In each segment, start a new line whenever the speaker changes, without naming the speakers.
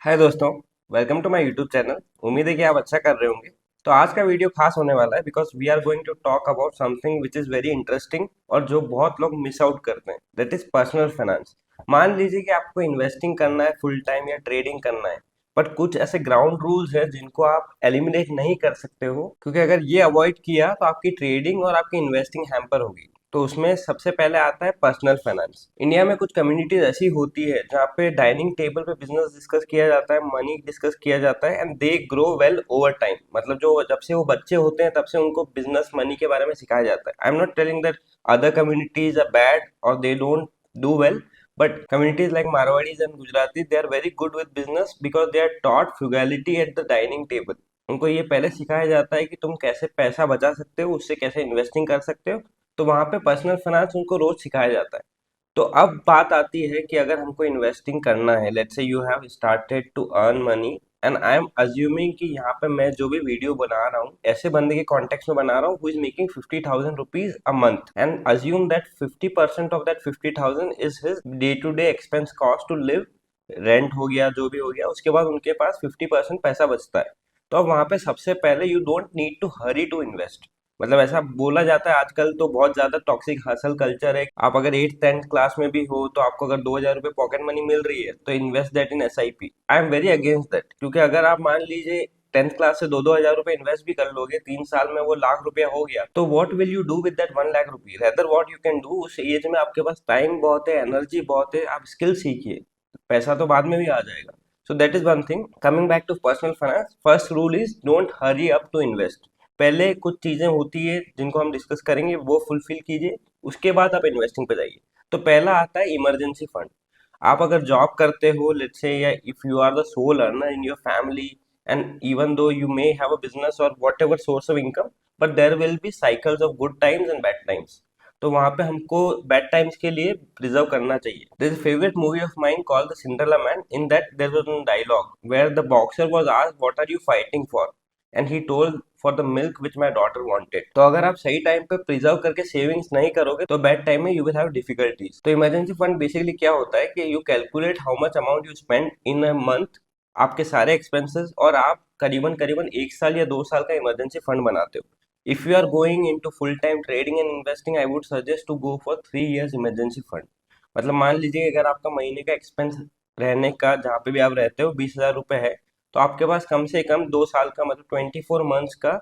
हाय दोस्तों, welcome to my YouTube channel. उम्मीद है कि आप अच्छा कर रहे होंगे। तो आज का वीडियो खास होने वाला है because we are going to talk about something which is very interesting और जो बहुत लोग मिस आउट करते हैं, दैट इज पर्सनल फाइनेंस। मान लीजिए कि आपको इन्वेस्टिंग करना है फुल टाइम या ट्रेडिंग करना है, बट कुछ ऐसे ग्राउंड रूल्स हैं जिनको आप एलिमिनेट नहीं कर सकते हो, क्योंकि अगर ये अवॉइड किया तो आपकी ट्रेडिंग और आपकी इन्वेस्टिंग हैम्पर होगी। तो उसमें सबसे पहले आता है पर्सनल फाइनेंस। इंडिया में कुछ कम्युनिटीज ऐसी होती है जहाँ पे डाइनिंग टेबल पे बिजनेस डिस्कस किया जाता है, मनी डिस्कस किया जाता है, and they grow well over time. मतलब जो जब से वो बच्चे होते हैं तब से उनको बिजनेस मनी के बारे में सिखाया जाता है। I am not telling that other communities are bad और they don't do well, but communities like Marwadis and Gujaratis, they are very good with business because they are taught frugality at the dining table. उनको ये पहले सिखाया जाता है कि तुम कैसे पैसा बचा सकते हो, उससे कैसे इन्वेस्टिंग कर सकते हो। तो वहाँ पे पर्सनल फाइनेंस उनको रोज सिखाया जाता है। तो अब बात आती है कि अगर हमको इन्वेस्टिंग करना है, let's say you have started to earn money, and I am assuming कि यहाँ पे मैं जो भी वीडियो बना रहा हूँ ऐसे बंदे के कॉन्टेक्स्ट में बना रहा हूँ who is making 50,000 rupees a month, and assume that 50% of that 50,000 is his day to day expense cost to live. Rent हो गया, जो भी हो गया, उसके बाद उनके पास 50% पैसा बचता है। तो अब वहां पे सबसे पहले you don't need to hurry to invest. मतलब ऐसा बोला जाता है आजकल तो बहुत ज्यादा टॉक्सिक हसल कल्चर है। आप अगर 8th 10th क्लास में भी हो तो आपको अगर 2,000 रुपये पॉकेट मनी मिल रही है तो invest that in SIP। I am very against that, क्योंकि अगर आप मान लीजिए 10th क्लास से 2-2 हजार रुपए इन्वेस्ट भी कर लोगे, 3 साल में वो लाख रुपया हो गया, तो what will you do with that 1 lakh rupee? Rather what you can do, उस एज में आपके पास टाइम बहुत है, एनर्जी बहुत है, आप स्किल सीखिए। पैसा तो बाद में भी आ जाएगा। So that is one thing. Coming back to personal finance, first rule is don't hurry up to invest. पहले कुछ चीजें होती है जिनको हम डिस्कस करेंगे, वो फुलफिल कीजिए, उसके बाद आप इन्वेस्टिंग पे जाइए। तो पहला आता है इमरजेंसी फंड। आप अगर जॉब करते हो लेट्स से, या if you are the sole earner in your family, and even though you may have a business or whatever source of income, but there will be cycles of good times and bad times. तो वहां पे हमको bad times के लिए preserve करना चाहिए। There is favourite movie of mine called the Cinderella Man. In that there was one dialogue where the boxer was asked what are you fighting for, and he told for the milk which my daughter wanted. तो अगर आप सही time पे preserve करके savings नहीं करोगे तो bad time में यू विल हैव डिफिकल्टीज। तो इमरजेंसी फंड बेसिकली क्या होता है कि you calculate how much amount you spend in a month, आपके सारे एक्सपेंसेस, और आप करीबन करीबन 1 साल या 2 साल का इमरजेंसी फंड बनाते हो। If you are going in to full time trading and investing, I would suggest to go for 3 years emergency fund. मतलब मान लीजिए अगर आपका महीने का एक्सपेंस रहने का, जहाँ पे भी आप रहते हो, 20,000 रुपये है, तो आपके पास कम से कम 2 साल का, मतलब 24 मंथ्स का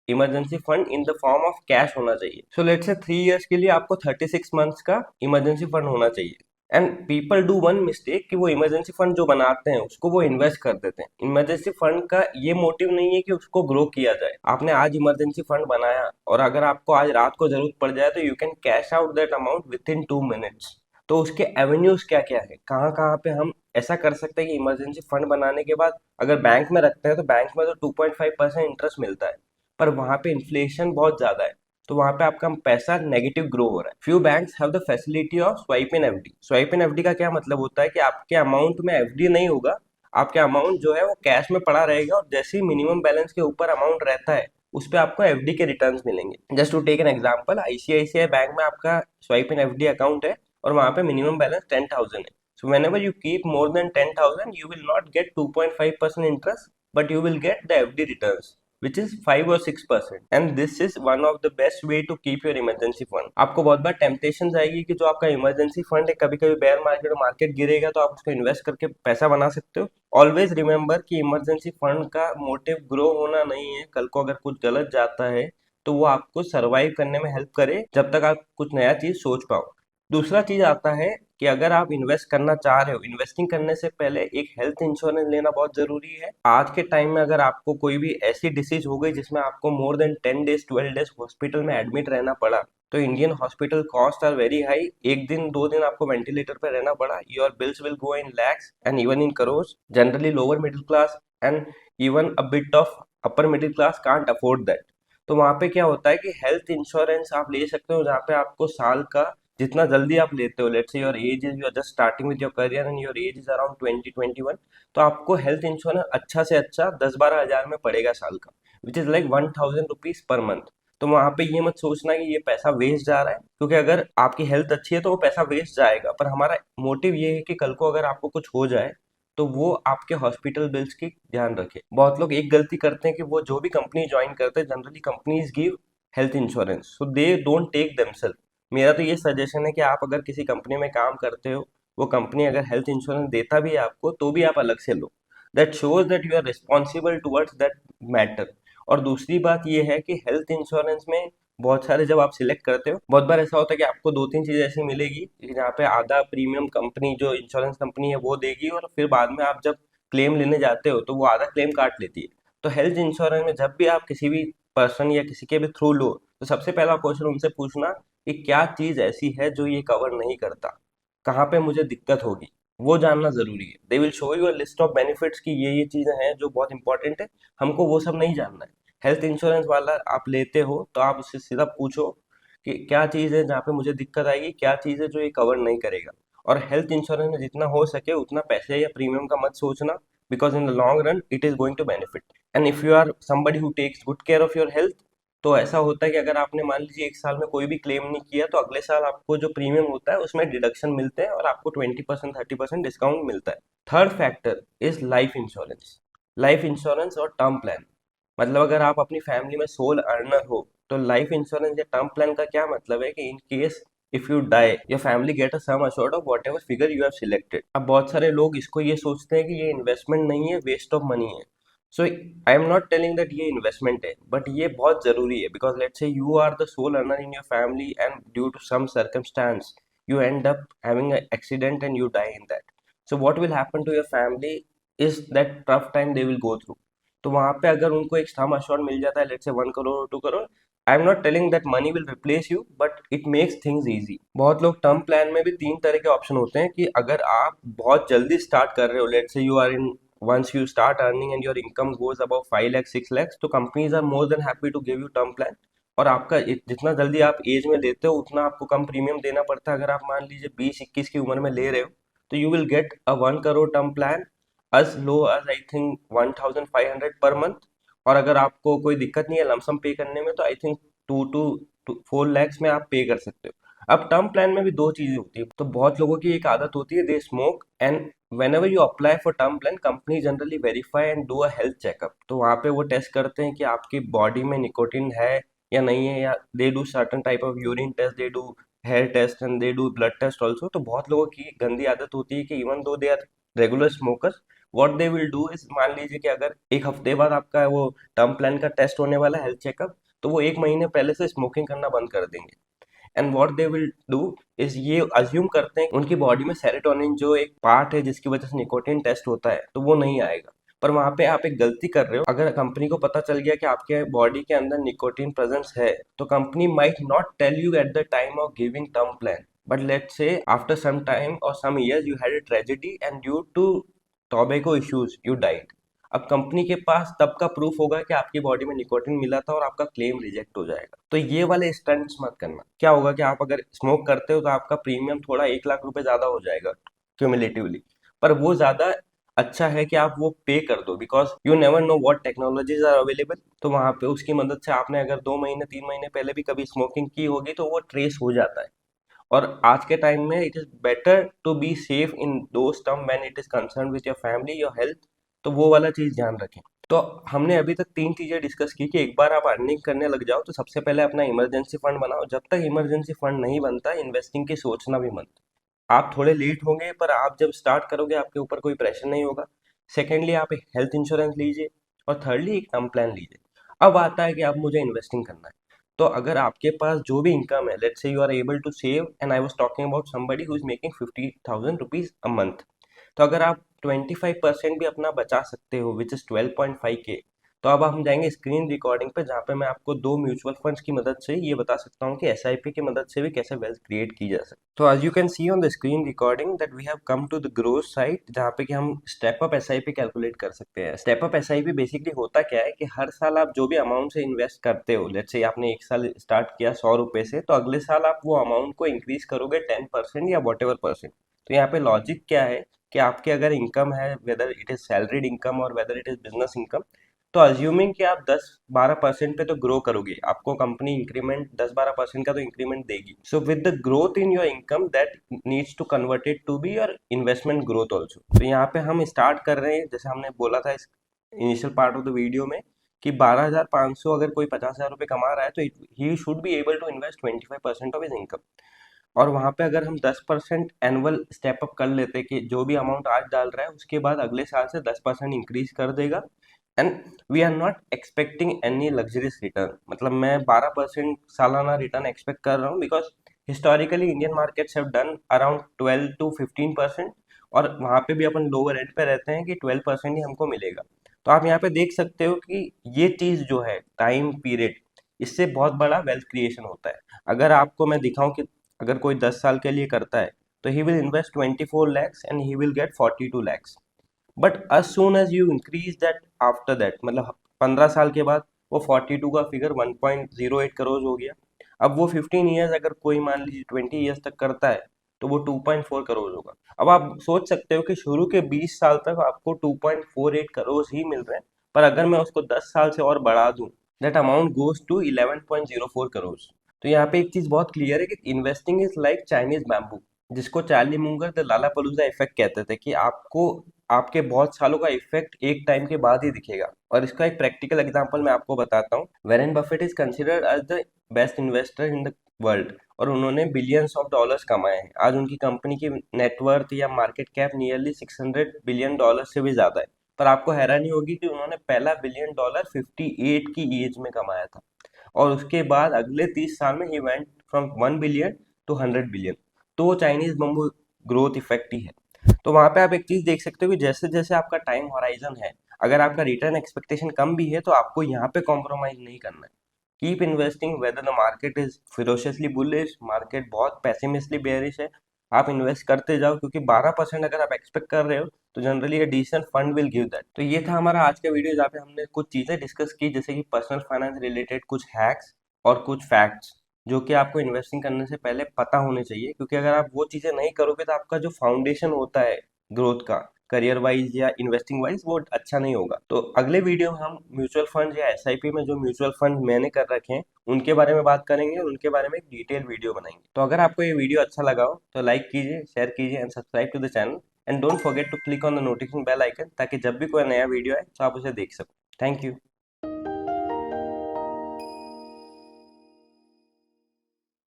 emergency fund in the form of cash होना चाहिए। सो लेट्स से 3 years के लिए आपको 36 मंथ्स का इमरजेंसी फंड होना चाहिए। And people do one mistake कि वो इमरजेंसी फंड जो बनाते हैं उसको वो इन्वेस्ट कर देते हैं। इमरजेंसी फंड का ये मोटिव नहीं है कि उसको ग्रो किया जाए। आपने आज इमरजेंसी फंड बनाया और अगर आपको आज रात को जरूरत पड़ जाए तो you can cash out that amount with in 2 minutes. तो उसके एवेन्यूज क्या क्या है, कहाँ कहाँ पे हम ऐसा कर सकते हैं कि इमरजेंसी फंड बनाने के बाद अगर बैंक में रखते हैं तो बैंक में तो 2.5% इंटरेस्ट मिलता है, पर वहां पे इन्फ्लेशन बहुत ज्यादा है। तो वहां पे आपका पैसा नेगेटिव ग्रो हो रहा है। Few banks have the facility of swipe in FD. Swipe in FD का क्या मतलब होता है कि आपके अमाउंट में एफडी नहीं होगा, आपके अमाउंट जो है वो कैश में पड़ा रहेगा, और जैसे ही मिनिमम बैलेंस के ऊपर अमाउंट रहता है उस पे आपको एफडी के रिटर्न्स मिलेंगे। Just to take an example, ICICI bank में आपका स्वाइप इन एफडी अकाउंट है और वहां पे मिनिमम बैलेंस 10,000 है। So whenever you keep more than 10,000, you will not get 2.5% interest, but you will get the FD returns, which is 5 or 6%. And this is one of the best way to keep your emergency fund. आपको बहुत बार temptation आएगी कि जो आपका emergency fund है, कभी कभी bear market में मार्केट गिरेगा तो आप उसको इन्वेस्ट करके पैसा बना सकते हो। ऑलवेज रिमेंबर कि इमरजेंसी फंड का मोटिव ग्रो होना नहीं है। कल को अगर कुछ गलत जाता है तो वो आपको सरवाइव करने में हेल्प करे जब तक आप कुछ नया चीज सोच पाओ। दूसरा चीज आता है कि अगर आप इन्वेस्ट करना चाह रहे हो, इन्वेस्टिंग करने से पहले एक हेल्थ इंश्योरेंस लेना बहुत जरूरी है। आज के टाइम में अगर आपको कोई भी ऐसी डिसीज हो गई जिसमें आपको more than 10 days 12 days hospital में एडमिट रहना पड़ा, तो Indian hospital cost are very high. एक दिन 2 दिन आपको वेंटिलेटर पे रहना पड़ा, your bills will go in lakhs and even in crores. Generally lower middle class and even a bit of upper middle class can't afford that. तो वहां पे क्या होता है कि हेल्थ इंश्योरेंस आप ले सकते हो, जहाँ पे आपको साल का, जितना जल्दी आप लेते हो, let's say your age is, you are just starting with your career and your age is around 20-21, तो आपको हेल्थ इंश्योरेंस अच्छा से अच्छा 10-12 हजार में पड़ेगा साल का, which is like 1,000 rupees per month. तो वहां पे ये मत सोचना कि ये पैसा वेस्ट जा रहा है, क्योंकि अगर आपकी हेल्थ अच्छी है तो वो पैसा वेस्ट जाएगा, पर हमारा मोटिव ये है कि कल को अगर आपको कुछ हो जाए तो वो आपके हॉस्पिटल बिल्स की ध्यान रखे। बहुत लोग एक गलती करते हैं कि वो जो भी कंपनी ज्वाइन करते हैं, generally companies give health insurance, so they don't take themself. मेरा तो ये सजेशन है कि आप अगर किसी कंपनी में काम करते हो, वो कंपनी अगर हेल्थ इंश्योरेंस देता भी है आपको, तो भी आप अलग से लो। That shows that you are responsible towards that matter. और दूसरी बात ये है कि हेल्थ इंश्योरेंस में बहुत सारे जब आप सिलेक्ट करते हो, बहुत बार ऐसा होता है कि आपको दो तीन चीजें ऐसी मिलेगी कि जहाँ पे आधा प्रीमियम कंपनी जो इंश्योरेंस कंपनी है वो देगी, और फिर बाद में आप जब क्लेम लेने जाते हो तो वो आधा क्लेम काट लेती है। तो हेल्थ इंश्योरेंस में जब भी आप किसी भी पर्सन या किसी के भी थ्रू लो, तो सबसे पहला क्वेश्चन उनसे पूछना कि क्या चीज ऐसी है जो ये कवर नहीं करता, कहाँ पे मुझे दिक्कत होगी, वो जानना जरूरी है। They will show you a list of benefits की ये चीजें हैं जो बहुत इंपॉर्टेंट है, हमको वो सब नहीं जानना है। हेल्थ इंश्योरेंस वाला आप लेते हो तो आप उससे सीधा पूछो कि क्या चीज़ है जहाँ पे मुझे दिक्कत आएगी, क्या चीज़ है जो ये कवर नहीं करेगा। और हेल्थ इंश्योरेंस में जितना हो सके उतना पैसे या प्रीमियम का मत सोचना, because in the long run it is going to benefit. And if you are somebody who takes good care of your health, तो ऐसा होता है कि अगर आपने मान लीजिए एक साल में कोई भी क्लेम नहीं किया, तो अगले साल आपको जो प्रीमियम होता है उसमें डिडक्शन मिलते हैं और आपको 20% 30% डिस्काउंट मिलता है। Third factor is life insurance. Life insurance और टर्म प्लान, मतलब अगर आप अपनी फैमिली में सोल अर्नर हो, तो लाइफ इंश्योरेंस या टर्म प्लान का क्या मतलब है कि in case if you die your family get a sum assured of whatever figure you have selected. अब बहुत सारे लोग इसको ये सोचते हैं कि ये इन्वेस्टमेंट नहीं है, वेस्ट ऑफ मनी है। So I am not telling that ये इन्वेस्टमेंट है, बट ये बहुत जरूरी है, because let's say you are the sole earner in your family and due to some circumstance you end up having an accident and you die in that. So what will happen to your family is that tough time they will go through. तो वहां पे अगर उनको एक sum assured मिल जाता है, let's से 1 करोड़ 2 करोड़, आई am not telling that money will replace you, but it makes things easy. बहुत लोग टर्म प्लान में भी तीन तरह के ऑप्शन होते हैं कि अगर आप बहुत जल्दी स्टार्ट कर रहे हो, let's say you are in once you start earning and your income goes above 5 lakh 6 lakhs, तो companies are more than happy to give you term plan. और आपका जितना जल्दी आप एज में लेते हो उतना आपको कम प्रीमियम देना पड़ता है। अगर आप मान लीजिए 20-21 की उम्र में ले रहे हो, तो you will get a 1 crore term plan as low as I think 1500 per month. और अगर आपको कोई दिक्कत नहीं है लमसम पे करने में, तो आई थिंक 2 to 4 lakhs में आप पे कर सकते हो। अब टर्म प्लान में भी दो चीजें होती है। तो बहुत लोगों की एक आदत होती है, they smoke, and whenever you apply for term plan, company generally verify and do a health checkup। तो वहाँ पे वो टेस्ट करते हैं कि आपकी बॉडी में निकोटिन है या नहीं है, या they do certain type of urine test, they do hair test and they do blood test also. तो बहुत लोगों की गंदी आदत होती है कि even though they are regular smokers, what they will do is, मान लीजिए कि अगर एक हफ्ते बाद आपका वो टर्म प्लान का टेस्ट होने वाला है, हेल्थ चेकअप, तो वो एक महीने पहले से स्मोकिंग करना बंद कर देंगे। And what they will do is, ये अज्यूम करते हैं उनकी बॉडी में सेरोटोनिन जो एक पार्ट है जिसकी वजह से निकोटिन टेस्ट होता है, तो वो नहीं आएगा। पर वहां पे आप एक गलती कर रहे हो। अगर कंपनी को पता चल गया कि आपके बॉडी के अंदर निकोटिन प्रेजेंस है, तो company might not tell you at the time of giving term plan, but let's say after some time or some years you had a tragedy and due to tobacco issues you died. अब company के पास तब का proof होगा कि आपकी body में nicotine मिला था और आपका क्लेम रिजेक्ट हो जाएगा। तो ये वाले स्टंट्स मत करना। क्या होगा कि आप अगर स्मोक करते हो तो आपका प्रीमियम थोड़ा 1 लाख रुपए ज्यादा हो जाएगा क्यूमुलेटिवली, पर वो ज्यादा अच्छा है कि आप वो पे कर दो, because you never know what technologies are available. तो वहां पे उसकी मदद से आपने अगर 2 महीने 3 महीने पहले भी कभी स्मोकिंग की होगी तो वो ट्रेस हो जाता है। और आज के टाइम में it is better to be safe in those term when it is concern with your family your health. तो वो वाला चीज ध्यान रखें। तो हमने अभी तक तीन चीजें डिस्कस की कि एक बार आप अर्निंग करने लग जाओ तो सबसे पहले अपना इमरजेंसी फंड बनाओ। जब तक इमरजेंसी फंड नहीं बनता, इन्वेस्टिंग की सोचना भी मत। आप थोड़े लेट होंगे, पर आप जब स्टार्ट करोगे आपके ऊपर कोई प्रेशर नहीं होगा। सेकेंडली आप एक हेल्थ इंश्योरेंस लीजिए, और थर्डली एक टर्म प्लान लीजिए। अब आता है कि अब मुझे इन्वेस्टिंग करना है। तो अगर आपके पास जो भी इनकम है, let's say you are able to save, and I was talking about somebody who is making 50,000 rupees a month. तो अगर आप 25% भी अपना बचा सकते हो, विच इज 12.5K, तो अब हम जाएंगे स्क्रीन रिकॉर्डिंग पे, जहाँ पे मैं आपको दो म्यूचुअल फंड्स की मदद से ये बता सकता हूँ कि एसआईपी की मदद से भी कैसे वेल्थ क्रिएट की जा सकती है। तो as you can see on the screen recording that we have come to the growth site, जहाँ पे कि हम स्टेप अप एसआईपी कैलकुलेट कर सकते हैं। स्टेप अप एसआईपी बेसिकली होता क्या है कि हर साल आप जो भी अमाउंट से इन्वेस्ट करते हो, लेट्स से आपने एक साल स्टार्ट किया 100 रुपए से, तो अगले साल आप वो अमाउंट को इंक्रीज करोगे 10% या वॉट एवर परसेंट। तो यहाँ पे लॉजिक क्या है कि आपके अगर इनकम है, whether it is salaried income or whether it is business income, तो अज्यूमिंग कि आप 10-12% पे तो ग्रो करोगे, आपको कंपनी इंक्रीमेंट 10-12% का तो इंक्रीमेंट देगी। So with the growth in your income that needs to converted to be your investment growth also. तो यहाँ पे हम स्टार्ट कर रहे हैं, जैसे हमने बोला था इस initial part of the video में, कि 12,500 अगर कोई 50,000 रुपये कमा रहा है तो he should be able to invest 25% of his income. और वहाँ पे अगर हम 10% एनुअल स्टेप अप कर लेते कि जो भी अमाउंट आज डाल रहा है उसके बाद अगले साल से 10% इंक्रीज कर देगा, and we are not expecting any luxurious return. मतलब मैं 12% सालाना रिटर्न एक्सपेक्ट कर रहा हूँ, because historically Indian markets have done around 12 to 15%, और वहाँ पे भी अपन लोअर एंड पे रहते हैं कि 12% ही हमको मिलेगा। तो आप यहाँ पे देख सकते हो कि ये चीज़ जो है टाइम पीरियड, इससे बहुत बड़ा वेल्थ क्रिएशन होता है। अगर आपको मैं दिखाऊं कि अगर कोई 10 साल के लिए करता है तो he will invest 24 lakhs and he will get 42 lakhs। But as soon as you increase that after that, मतलब 15 साल के बाद वो 42 का फिगर 1.08 करोड़ हो गया। अब वो 15 ईयर्स अगर कोई मान लीजिए 20 ईयर्स तक करता है तो वो 2.4 करोड़ होगा। अब आप सोच सकते हो कि शुरू के 20 साल तक आपको 2.48 करोड़ ही मिल रहे हैं, पर अगर मैं उसको 10 साल से और बढ़ा दूं, that amount goes to 11.04 crore. तो यहाँ पे एक चीज बहुत क्लियर है कि investing is like Chinese bamboo, जिसको Charlie Munger the lollapalooza effect कहते थे, कि आपको आपके बहुत सालों का इफेक्ट एक टाइम के बाद ही दिखेगा। और इसका एक प्रैक्टिकल एग्जांपल मैं आपको बताता हूँ। Warren Buffett is considered as the best investor in the world, और उन्होंने बिलियंस ऑफ डॉलर्स कमाए हैं। आज उनकी कंपनी की नेटवर्थ या मार्केट कैप नियरली $600 बिलियन से भी ज्यादा है। पर आपको हैरानी होगी कि उन्होंने पहला $1 बिलियन 58 की एज में कमाया था, और उसके बाद अगले 30 साल में ही went from 1 billion to 100 billion. तो वो चाइनीज बम्बू ग्रोथ इफेक्ट ही है। तो वहां पे आप एक चीज देख सकते हो कि जैसे जैसे आपका टाइम होराइजन है, अगर आपका रिटर्न एक्सपेक्टेशन कम भी है तो आपको यहाँ पे कॉम्प्रोमाइज नहीं करना है। Keep investing whether the market is ferociously bullish, market बहुत पेसिमिस्टली बेयरिश है, आप इन्वेस्ट करते जाओ, क्योंकि 12% अगर आप एक्सपेक्ट कर रहे हो तो generally decision fund will give that. तो ये था हमारा आज का वीडियो, जहाँ पे हमने कुछ चीजें डिस्कस की, जैसे कि पर्सनल फाइनेंस रिलेटेड कुछ हैक्स और कुछ फैक्ट्स, जो कि आपको इन्वेस्टिंग करने से पहले पता होने चाहिए। क्योंकि अगर आप वो चीजें नहीं करोगे तो आपका जो फाउंडेशन होता है ग्रोथ का, करियर वाइज या इन्वेस्टिंग वाइज, वो अच्छा नहीं होगा। तो अगले वीडियो में हम म्यूचुअल फंड या एसआईपी में जो म्यूचुअल फंड मैंने कर रखे हैं उनके बारे में बात करेंगे, और उनके बारे में एक डिटेल वीडियो बनाएंगे। तो अगर आपको ये वीडियो अच्छा लगा हो तो लाइक कीजिए, शेयर कीजिए and subscribe to the channel, and don't forget to click on the notification bell icon, ताकि जब भी कोई नया वीडियो आए तो आप उसे देख सको। Thank you.